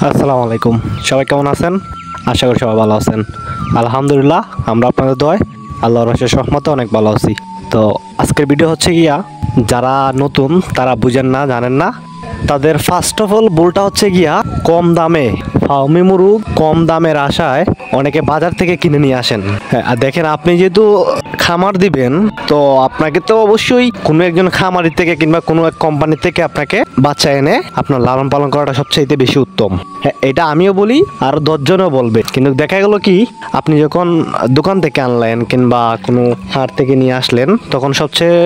আসসালামু আলাইকুম। সবাই কেমন আছেন? আশা করি সবাই ভালো আছেন। আলহামদুলিল্লাহ, আমরা আপনাদের দোয়ায় আল্লাহর অশেষ রহমতে অনেক ভালো আছি। তো আজকের ভিডিও হচ্ছে গিয়া, যারা নতুন তারা বুঝেন না, জানেন না, তাদের ফার্স্ট অফ অল ভুলটা হচ্ছে গিয়া কম দামে ফার্মি মুরগ কম দামের আশায় অনেকে বাজার থেকে কিনে নিয়ে আসেন। আর দেখেন, আপনি যেহেতু খামার দিবেন, তো আপনাকে তো অবশ্যই কোনো একজন খামারি থেকে কিংবা কোনো এক কোম্পানি থেকে আপনাকে বাচ্চা এনে আপনার লালন পালন করাটা সবচেয়ে বেশি উত্তম। হ্যাঁ, এটা আমিও বলি আর 10 জনও বলবে। কিন্তু দেখা গেল কি, আপনি যখন দোকান থেকে আনলেন কিংবা কোনো হাট থেকে নিয়ে আসলেন, তখন সবচেয়ে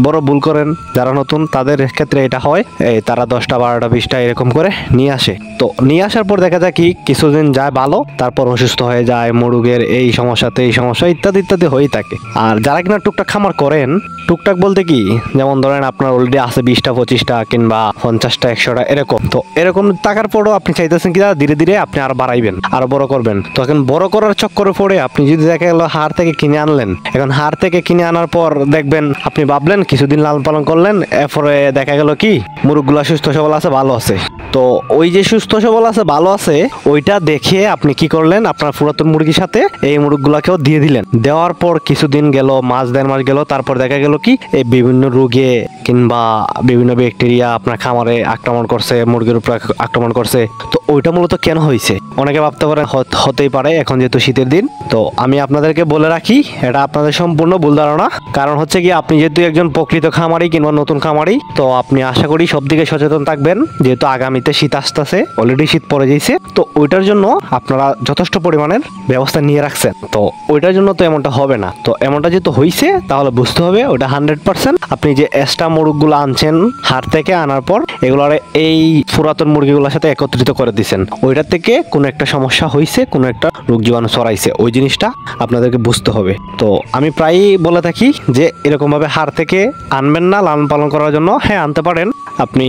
বড় ভুল করেন যারা নতুন, তাদের ক্ষেত্রে এটা হয়, তারা 10টা 12টা 20টা এরকম করে নিয়ে আসে। তো নিয়ে আসার পর দেখা যায় কি, কিছুদিন যায় ভালো, তারপর অসুস্থ হয়ে যায়, মুরগের এই সমস্যাতে এই সমস্যা ইত্যাদি ইত্যাদি হয়েই থাকে। আর যারা কিনা টুকটাক খামার করেন, টুকটাক বলতে কি, যেমন ধরেন আপনার অলরেডি আছে 20টা 25টা কিংবা 50টা 100টা এরকম, তো এরকম টাকার পরও আপনি চাইতেছেন কি ধীরে ধীরে আপনি আরো বাড়াইবেন, আরো বড় করবেন। তো এখন বড় করার চক্করে পড়ে আপনি যদি দেখা গেল হাড় থেকে কিনে আনলেন, এখন হাড় থেকে কিনে আনার পর দেখবেন, আপনি ভাবলেন কিছুদিন লালন পালন করলেন, এরপরে দেখা গেল কি মুরগগুলা সুস্থ সবল আছে, ভালো আছে। তো ওই যে সুস্থ সবল আছে, ভালো আছে, ওইটা দেখে আপনি কি করলেন, আপনার পুরাতন মুরগির সাথে এই মুরগগুলাকেও দিয়ে দিলেন। দেওয়ার পর কিছুদিন গেল, মাস 1.5 মাস গেল, তারপর দেখা গেল কি এই বিভিন্ন রোগে কিংবা বিভিন্ন ব্যাকটেরিয়া আপনার খামারে আক্রমণ করছে, মুরগির উপর আক্রমণ করছে। তো ওইটা মূলত কেন হয়েছে, অনেকে ভাবতে পারেন হতেই পারে এখন যেহেতু শীতের দিন। তো আমি আপনাদেরকে বলে রাখি, এটা আপনাদের সম্পূর্ণ ভুল ধারণা। কারণ হচ্ছে কি, আপনি যেহেতু একজন প্রকৃত খামারি কিংবা নতুন খামারি, তো আপনি আশা করি সব দিকে সচেতন থাকবেন, যেহেতু আগামীতে শীত আসতেছে, অলরেডি শীত পড়ে যাইছে। তো ওইটার জন্য আপনারা যথেষ্ট পরিমাণের ব্যবস্থা নিয়ে রাখছেন। তো ওইটার জন্য তো এমনটা হবে না। তো এমনটা যেহেতু হয়েছে, তাহলে বুঝতে হবে ওটা 100% আপনি যে এক্সট্রা মুরগগুলো আনছেন হাট থেকে আনার পর, এগুলো এই পুরাতন মুরগিগুলোর সাথে একত্রিত করে দিচ্ছেন, ওইটার থেকে কোনো একটা সমস্যা হয়েছে, কোনো একটা রোগ জীবাণু ছড়াইছে, ওই জিনিসটা আপনাদেরকে বুঝতে হবে। তো আমি প্রায়ই বলে থাকি যে এরকম ভাবে হাট থেকে আনবেন না লালন পালন করার জন্য। হ্যাঁ, আনতে পারেন, আপনি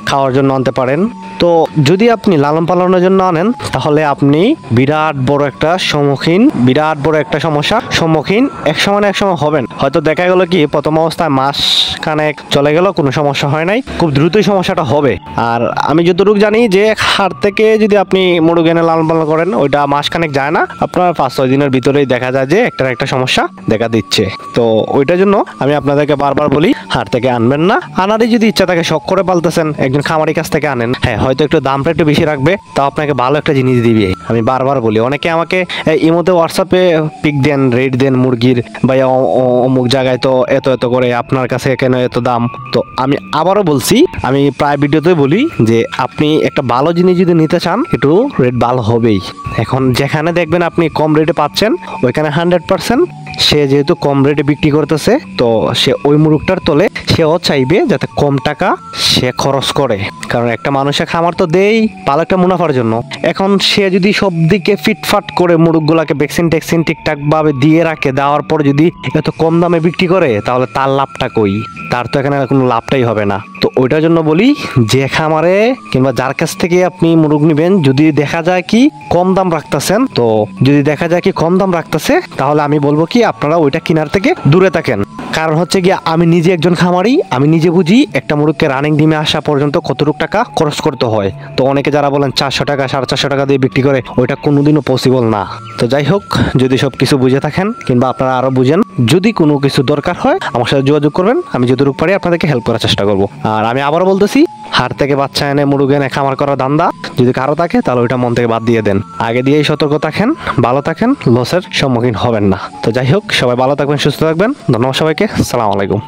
খাওয়ার জন্য আনতে পারেন। তো যদি আপনি লালন পালনের জন্য আনেন, তাহলে আপনি বিরাট বড় একটা সমস্যার সম্মুখীন এক সময় হবেন। হয়তো দেখা গেল কি প্রথম অবস্থায় মাস খানেক চলে গেল, কোনো সমস্যা হয় নাই, খুব দ্রুতই সমস্যাটা হবে। আর আমি যতটুকু জানি যে হাট থেকে যদি আপনি মুরগ এনে লালন পালন করেন, ওইটা মাস খানেক যায় না, আপনার 5-6 দিনের ভিতরেই দেখা যায় যে একটা সমস্যা দেখা দিচ্ছে। তো ওইটার জন্য আমি আপনাদেরকে বারবার বলি, হাট থেকে আনবেন না। আনারই যদি ইচ্ছা থাকে, শখ করে পালতেছেন, একজন খামারি কাছ থেকে আনেন। হ্যাঁ, হয়তো একটু দামটা একটু বেশি রাখবে, তাও আপনাকে ভালো একটা জিনিস দিবে। আমি বারবার বলি, অনেকে আমাকে ইমোতে হোয়াটসঅ্যাপে পিক দেন, রেট দেন মুরগির, ভাই অমুক জায়গায় তো এত এত করে, আপনার কাছে কেন এত দাম। তো আমি আবারও বলছি, আমি প্রায় ভিডিওতে বলি যে আপনি একটা ভালো জিনিস যদি নিতে চান, একটু রেট ভালো হবেই। এখন যেখানে দেখবেন আপনি কম রেটে পাচ্ছেন, ওইখানে 100% সে যেহেতু কম রেটে বিক্রি করতেছে, তো সে ওই মুরগটার তলে সেও চাইবে যাতে কম টাকা সে খরচ করে। কারণ একটা মানুষের খামার তো দেই ভালো একটা মুনাফার জন্য। এখন সে যদি সব দিকে ফিটফাট করে মুরগগুলাকে ভ্যাকসিন ট্যাক্সিন ঠিকঠাক ভাবে দিয়ে রাখে, দেওয়ার পর যদি এত কম দামে বিক্রি করে, তাহলে তার লাভটা কই? তার তো এখানে কোনো লাভটাই হবে না। তো ওইটার জন্য বলি, যে খামারে কিংবা যার কাছ থেকে আপনি মুরগ নিবেন, যদি দেখা যায় কি কম দাম রাখতেছেন, তো যদি দেখা যায় কি কম দাম রাখতেছে, তাহলে আমি বলবো কি আপনারা ওইটা কেনার থেকে দূরে থাকেন। কারণ হচ্ছে গিয়ে, আমি নিজে একজন খামারি, আমি নিজে বুঝি একটা মুরগকে রানিং ডিমে আসা পর্যন্ত কতটুকু টাকা খরচ করতে হয়। তো অনেকে যারা বলেন 400 টাকা 450 টাকা দিয়ে বিক্রি করে, ওইটা কোনোদিনও পসিবল না। তো যাই হোক, যদি সব কিছু বুঝে থাকেন কিংবা আপনারা আরো বুঝেন, যদি কোনো কিছু দরকার হয় আমার সাথে যোগাযোগ করবেন, আমি যতটুকু পারি আপনাদেরকে হেল্প করার চেষ্টা করব। আর আমি আবারও বলতেছি, হাট থেকে বাচ্চা এনে মুরগ এনে খামার করার ধান্দা যদি কারো থাকে, তাহলে ওইটা মন থেকে বাদ দিয়ে দেন। আগে দিয়েই সতর্ক থাকেন, ভালো থাকেন, লসের সম্মুখীন হবেন না। তো যাই হোক, সবাই ভালো থাকবেন, সুস্থ থাকবেন। ধন্যবাদ সবাইকে। আসসালামু আলাইকুম।